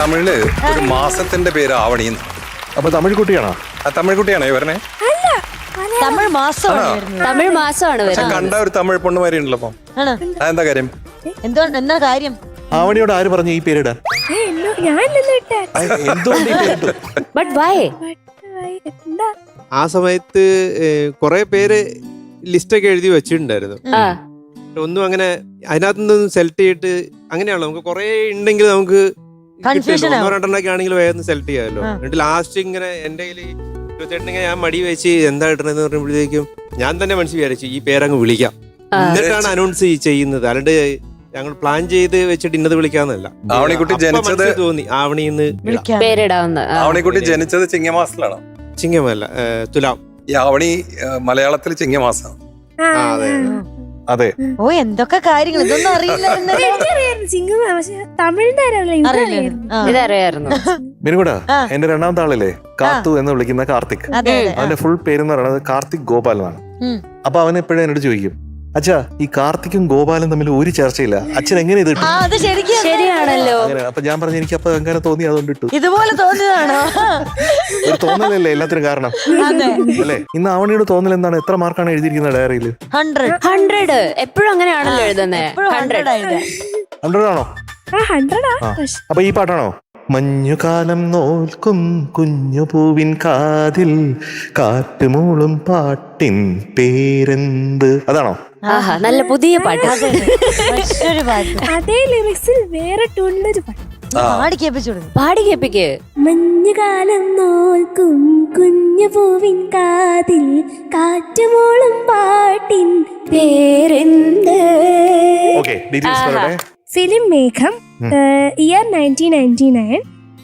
തമിഴില് ഒരു മാസത്തിന്റെ പേര് ആവണി. അപ്പൊ തമിഴ് കുട്ടിയാണോ? തമിഴ് കുട്ടിയാണോ ഇവരനെ? തമിഴ് മാസമാണ് പക്ഷെ കണ്ട ഒരു തമിഴ് പൊണ്ണുമാരി ഉണ്ടല്ലോ. അപ്പം അതെന്താ കാര്യം? എന്താ കാര്യം? ആവണിയോട് ആര് പറഞ്ഞു ഈ പേരിടാൻ? ആ സമയത്ത് കൊറേ പേര് ലിസ്റ്റൊക്കെ എഴുതി വെച്ചിട്ടുണ്ടായിരുന്നു. ഒന്നും അങ്ങനെ അതിനകത്തുനിന്ന് സെലക്ട് ചെയ്തിട്ട് അങ്ങനെയാണല്ലോ, നമുക്ക് കൊറേ ഉണ്ടെങ്കിൽ നമുക്ക് ഒന്നോ രണ്ടെണ്ണൊക്കെ ആണെങ്കിൽ വേഗം സെലക്ട് ചെയ്യാമല്ലോ. എന്നിട്ട് ലാസ്റ്റ് ഇങ്ങനെ എന്റെ കയ്യിൽ 27 ഞാൻ മടി വെച്ച് എന്താ ഇടണെന്ന് പറയുമ്പോഴത്തേക്കും ഞാൻ തന്നെ മനസ്സിൽ വിചാരിച്ചു ഈ പേരങ്ങ് വിളിക്കാം, എന്നിട്ടാണ് അനൗൺസ് ചെയ്യുന്നത്. അല്ലാണ്ട് ഞങ്ങൾ പ്ലാൻ ചെയ്ത് വെച്ചിട്ട് ഇന്നത് വിളിക്കാന്നല്ല. ആവണിക്കുട്ടി ജനിച്ചത് തോന്നി ആവണിന്ന് പേരിടാവുന്ന. ആവണിക്കുട്ടി ജനിച്ചത് ചിങ്ങമാസത്തിലാണോ? ചിങ്ങമല്ല, തുലാം. ഈ ആവണി മലയാളത്തിൽ ചിങ്ങമാസം. അതെ. ഓ എന്തൊക്കെ കാര്യങ്ങൾ ഇതൊന്നും അറിയില്ല. ഇതറിയായിരുന്നു. മിനുകൂടാ, എന്റെ രണ്ടാമത്തെ ആളില്ലേ കാത്തു എന്ന് വിളിക്കുന്ന കാർത്തിക്, അവന്റെ ഫുൾ പേരെന്ന് പറയുന്നത് കാർത്തിക് ഗോപാൽ എന്നാണ്. അപ്പൊ അവൻ എപ്പോഴും എന്നോട് ചോദിക്കും, അച്ഛാ ഈ കാർത്തിക്കും ഗോപാലും തമ്മിൽ ഒരു ചർച്ചയില്ല, അച്ഛൻ എങ്ങനെ ഇത് ഇട്ടു? ശരിയാണല്ലോ. അപ്പൊ ഞാൻ പറഞ്ഞു എനിക്ക് അപ്പൊ അങ്ങനെ തോന്നി, അതുകൊണ്ട് ഇട്ടു. ഇതുപോലെ തോന്നിയതാണോ? ഒരു തോന്നലല്ലേ എല്ലാത്തിനും കാരണം അല്ലേ? ഇന്ന് ആവണിയുടെ തോന്നൽ എന്താണ്? എത്ര മാർക്കാണ് എഴുതിയിരിക്കുന്നത് ഡയറിയിൽ? 100. എപ്പോഴും അങ്ങനെയാണല്ലോ എഴുതുന്നത്. 100 ആണോ? അപ്പൊ ഈ പാട്ടാണോ? മഞ്ഞുകാലം നോൽക്കും കുഞ്ഞു പൂവിൻ കാതിൽ കാറ്റുമൂളും പാട്ടിൻ പേരെന്ത്, അതാണോ? ആഹാ, നല്ല പുതിയ പാട്ട്. അതേ ലിറിക്സിൽ വേറെ ട്യൂണിലൊരു പാട്ട് പാടി കേൾപ്പിക്ക്. മഞ്ഞുകാലം നോൽക്കും കുഞ്ഞു പൂവിൻ കാതിൽ കാറ്റുമോളും പാട്ടിൻ പേരെന്ത്. ഓക്കേ, ഡീറ്റെയിൽസ് പറയട്ടെ. ഫിലിം മേഘം, ഇയർ 1999.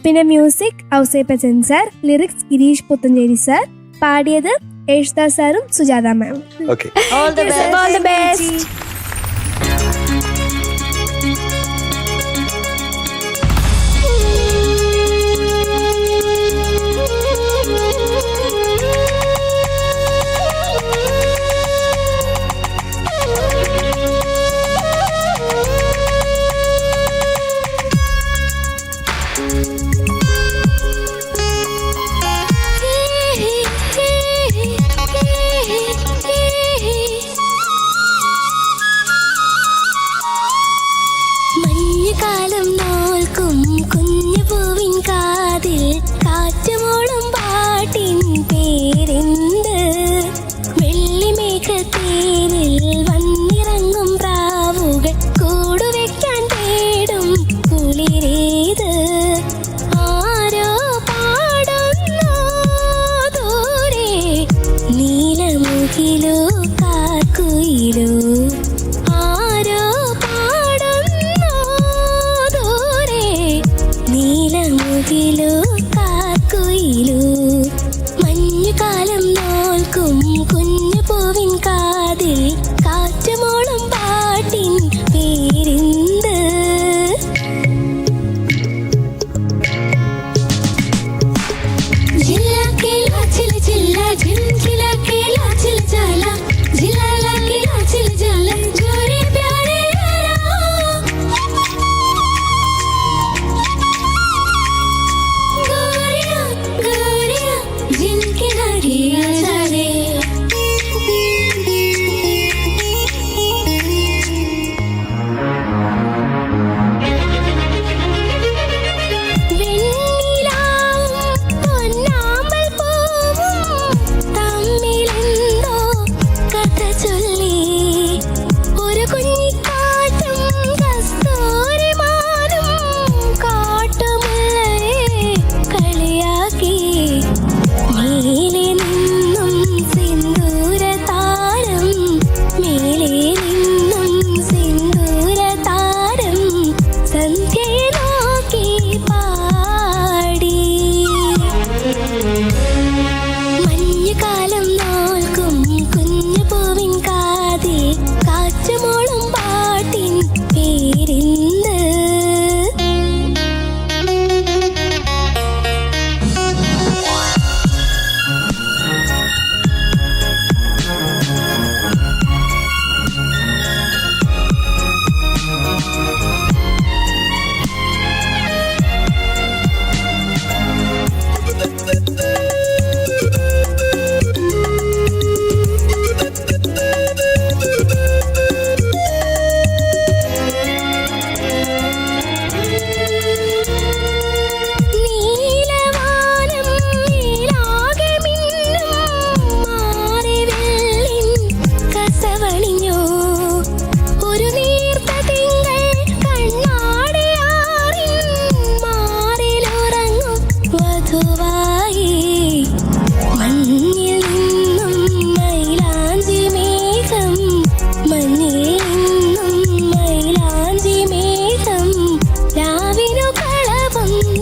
പിന്നെ music Ouseppachan sir, lyrics Gireesh Puthenchery sir, പാടിയത് യേശുദാസ് സാറും Sujatha ma'am. Okay, All the best. മഞ്ഞുകാലം നോൽക്കും കുഞ്ഞു പൂവിൻ കാതിൽ കാറ്റുമോളും പാട്ടിൻ പേരെന്ത്. വെള്ളിമേഘത്തേനിൽ വന്നിറങ്ങും പ്രാവുകൾ കൂടുവെക്കാൻ തേടും കുളിരേത്. ആരോ പാടുന്നു ദൂരെ നീലമുകിലോ കാക്കുയിലോ. ആരോ പാടുന്നു ദൂരെ നീലമുകിലോ കാക്കുയിലോ. മഞ്ഞുകാലം നോൽക്കും കുഞ്ഞു പൂവിൻ കാതിൽ കാറ്റുമോളും പാട്ടിൻ പേരെന്ത്. ജില്ല കേല ചില ജില്ല ജിം ജില കേല ചില ജാല ജിലാല കേല ചില ജാല ജോരെ പ്യാരെ യാരാ.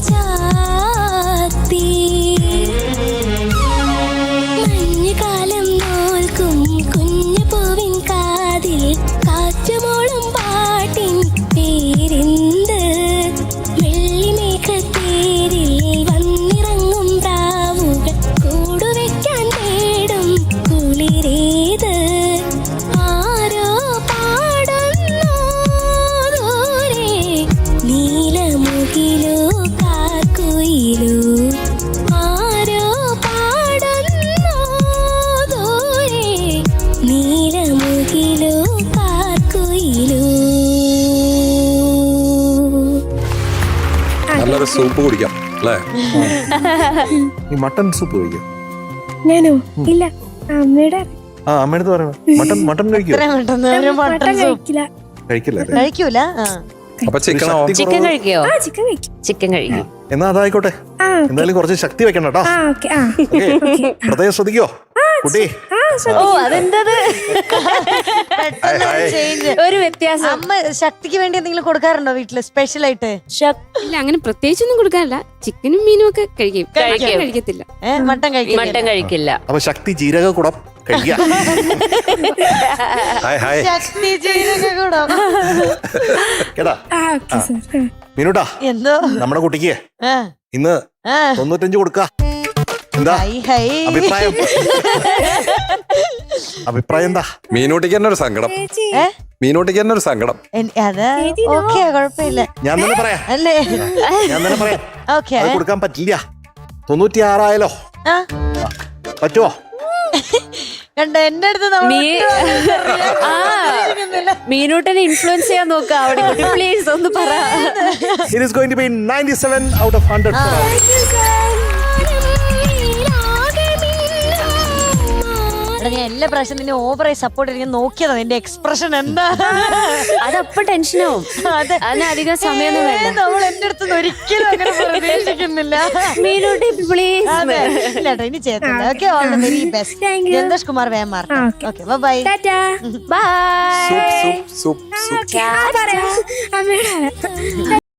ചാത്തി മഞ്ഞുകാലം നോൽക്കും കുഞ്ഞു പൂവിൻ കാതിൽ കാറ്റുമോളും പാട്ടിൻ പേരെന്ത് വെള്ളിമേഘത്തേരിൽ വന്നിറങ്ങും പ്രാവുകൾ കൂടുവെക്കാൻ തേടും കുളിരേത് ആരോ പാടുന്നു ദൂരെ നീലമുകിലോ കാക്കുയിലോ ആരോ പാടുന്നു ദൂരെ നീലമുകിലോ കാക്കുയിലോ. നല്ലൊരു സൂപ്പ് കുടിക്കാം അല്ലേ? ഈ മട്ടൺ സൂപ്പ് കഴിക്കും. ഞാനോ ഇല്ല അമ്മയുടെ ആ അമ്മയടുത്ത് പറയണം. മട്ടൺ കഴിക്കുമോ? ഇത്രയും പെട്ടെന്ന് ഒരു മട്ടൻ മട്ടൺ സൂപ്പ് കഴിക്കില്ല. കഴിക്കില്ല. കഴിക്കൂല. അപ്പൊ ചിക്കനോ? ചിക്കൻ കഴിക്കോ? ആ ചിക്കൻ കഴിക്കും. ചിക്കൻ കഴിക്കും. എന്നാ അതായിക്കോട്ടെ. ആ എന്തായാലും കുറച്ച് ശക്തി വെക്കണം കേട്ടോ. ആ ഓക്കെ ആ ഓക്കേ. പ്രത്യേകം ശ്രദ്ധിക്കോ കുട്ടി. ഓ അതെന്തത് ഹായ്. ചേഞ്ച് ഒരു വ്യത്യാസം. അമ്മ ശക്തിക്ക് വേണ്ടി എന്തെങ്കിലും കൊടുക്കാറുണ്ടോ വീട്ടില് സ്പെഷ്യൽ ആയിട്ട്? ഇല്ല അങ്ങനെ പ്രത്യേകിച്ചൊന്നും കൊടുക്കാറില്ല. ചിക്കനും മീനും ഒക്കെ കഴിക്കും. കഴിക്കും. മട്ടൻ കഴിക്കത്തില്ല. മട്ടൻ കഴിക്കും. മട്ടൻ കഴിക്കില്ല. അപ്പൊ ശക്തി ജീരക കുടം കഴിക്കാം. Hi hi. ശക്തി ജീരക കൂടോ? കേട്ടാ ആ ഓക്കെ സർ. മീനുട്ടാ എന്തോ നമ്മുടെ കുട്ടിക്ക് ആ, ഇന്ന് ആ. 95 കൊടുക്ക. എന്താ ഹൈ, ഹൈ. അഭിപ്രായം? അഭിപ്രായം എന്താ? മീനൂട്ടിക്ക് തന്നെ ഒരു സങ്കടം. ചേച്ചി മീനൂട്ടിക്ക് തന്നെ ഒരു സങ്കടം. അത് ചേച്ചി, no. ഓക്കെ കുഴപ്പമില്ല ഞാൻ തന്നെ പറയാം. അല്ലേ? ഞാൻ തന്നെ പറയാം. ഓക്കെ. അത് കൊടുക്കാൻ പറ്റില്ല. 96 ആയാലോ? ആ, പറ്റുമോ? കണ്ടോ എന്റെ അടുത്ത് നമ്മൾ മീനൂട്ടനെ ഇൻഫ്ലുവൻസ് ചെയ്യാൻ നോക്കാം അവിടെ. പ്ലീസ് ഒന്ന് പറ. It is going to be 97 out of 100 for our ഞാൻ എല്ലാ പ്രാവശ്യം നിന്നെ ഓവറായി സപ്പോർട്ട് ചെയ്യാൻ നോക്കിയതാ നിന്റെ എക്സ്പ്രഷൻ എന്താ. അതപ്പൊ ടെൻഷനാവും. അതെ. അതിന് അധികം സമയമൊന്നും വേണ്ട. നമ്മൾ എന്റെ അടുത്ത് ഒരിക്കലും അങ്ങനെ പ്രതീക്ഷിക്കുന്നില്ല. മീനൂട്ടി പ്ലീസ്. അതെ. ഇല്ല കേട്ടോ, ഇനി ചെയ്യത്തില്ല. Okay, all the very best. Thank you. ജലദോഷ് കുമാർ വേമാർ. ആ, okay. Okay, bye. Tata. Bye. Soup soup soup soup. ആ പറയാം അമ്മയുടെ